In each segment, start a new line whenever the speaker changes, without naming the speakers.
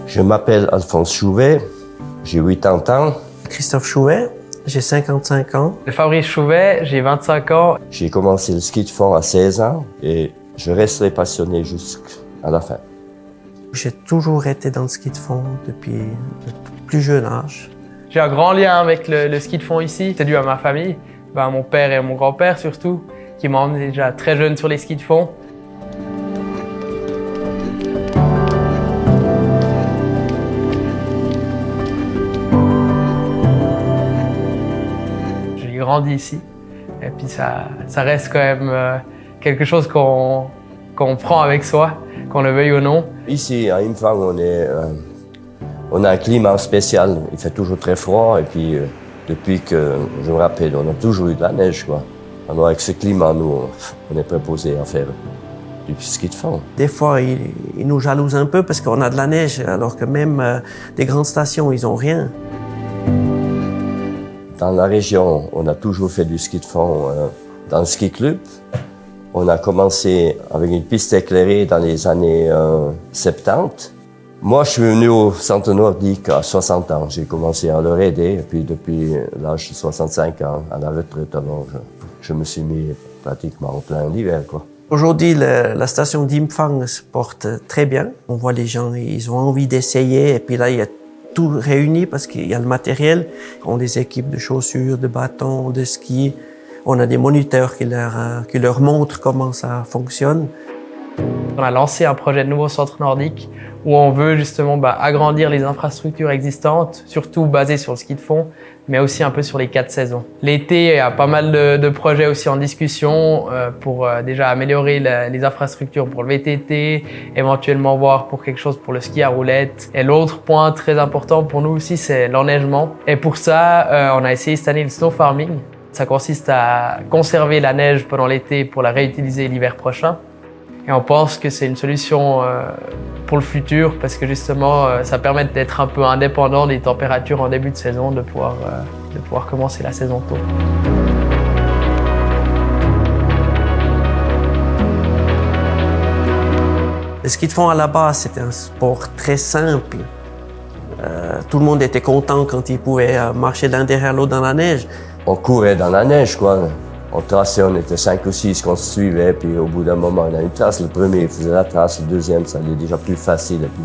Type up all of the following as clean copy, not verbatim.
Je m'appelle Alphonse Chouvet, j'ai 80 ans.
Christophe Chouvet, j'ai 55 ans.
Fabrice Chouvet, j'ai 25 ans.
J'ai commencé le ski de fond à 16 ans et je resterai passionné jusqu'à la fin.
J'ai toujours été dans le ski de fond depuis le plus jeune âge.
J'ai un grand lien avec le ski de fond ici. C'est dû à ma famille, à mon père et à mon grand-père surtout, qui m'ont emmené déjà très jeune sur les skis de fond. J'ai grandi ici et puis ça reste quand même quelque chose qu'on prend avec soi, qu'on le veuille ou non.
Ici, à Impfang, on a un climat spécial. Il fait toujours très froid et puis depuis que je me rappelle, on a toujours eu de la neige, quoi. Alors avec ce climat, nous, on est préposés à faire du ski de fond.
Des fois, ils nous jalousent un peu parce qu'on a de la neige, alors que même des grandes stations, ils n'ont rien.
Dans la région, on a toujours fait du ski de fond dans le ski club. On a commencé avec une piste éclairée dans les années 70. Moi, je suis venu au centre nordique à 60 ans. J'ai commencé à leur aider et puis depuis l'âge de 65 ans, à la retraite, alors je me suis mis pratiquement en plein l'hiver, quoi.
Aujourd'hui, la station d'Impfang se porte très bien. On voit les gens, ils ont envie d'essayer et puis là, il y a tout réuni parce qu'il y a le matériel. On a des équipes de chaussures, de bâtons, de ski. On a des moniteurs qui leur montrent comment ça fonctionne.
On a lancé un projet de nouveau centre nordique où on veut justement agrandir les infrastructures existantes, surtout basées sur le ski de fond, mais aussi un peu sur les 4 saisons. L'été, il y a pas mal de projets aussi en discussion pour déjà améliorer les infrastructures pour le VTT, éventuellement voir pour quelque chose pour le ski à roulettes. Et l'autre point très important pour nous aussi, c'est l'enneigement. Et pour ça, on a essayé cette année le snow farming. Ça consiste à conserver la neige pendant l'été pour la réutiliser l'hiver prochain. Et on pense que c'est une solution pour le futur parce que justement, ça permet d'être un peu indépendant des températures en début de saison, de pouvoir commencer la saison tôt.
Le ski de fond à la base, c'était un sport très simple. Tout le monde était content quand il pouvait marcher l'un derrière l'autre dans la neige.
On courait dans la neige, quoi. On traçait, on était 5 ou 6 qu'on se suivait, puis au bout d'un moment, on a une trace. Le premier faisait la trace, le deuxième, ça allait déjà plus facile, et puis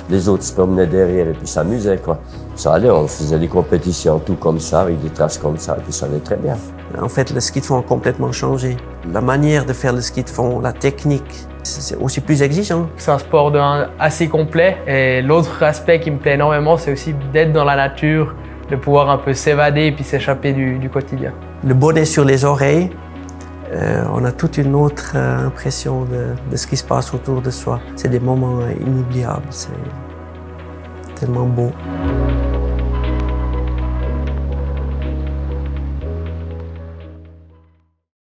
les autres se promenaient derrière et puis s'amusaient, quoi. Ça allait, on faisait des compétitions, tout comme ça, avec des traces comme ça, et puis ça allait très bien.
En fait, le ski de fond a complètement changé. La manière de faire le ski de fond, la technique, c'est aussi plus exigeant.
C'est un sport assez complet, et l'autre aspect qui me plaît énormément, c'est aussi d'être dans la nature, de pouvoir un peu s'évader et puis s'échapper du quotidien. Le
bonnet sur les oreilles, on a toute une autre impression de ce qui se passe autour de soi. C'est des moments inoubliables, c'est tellement beau.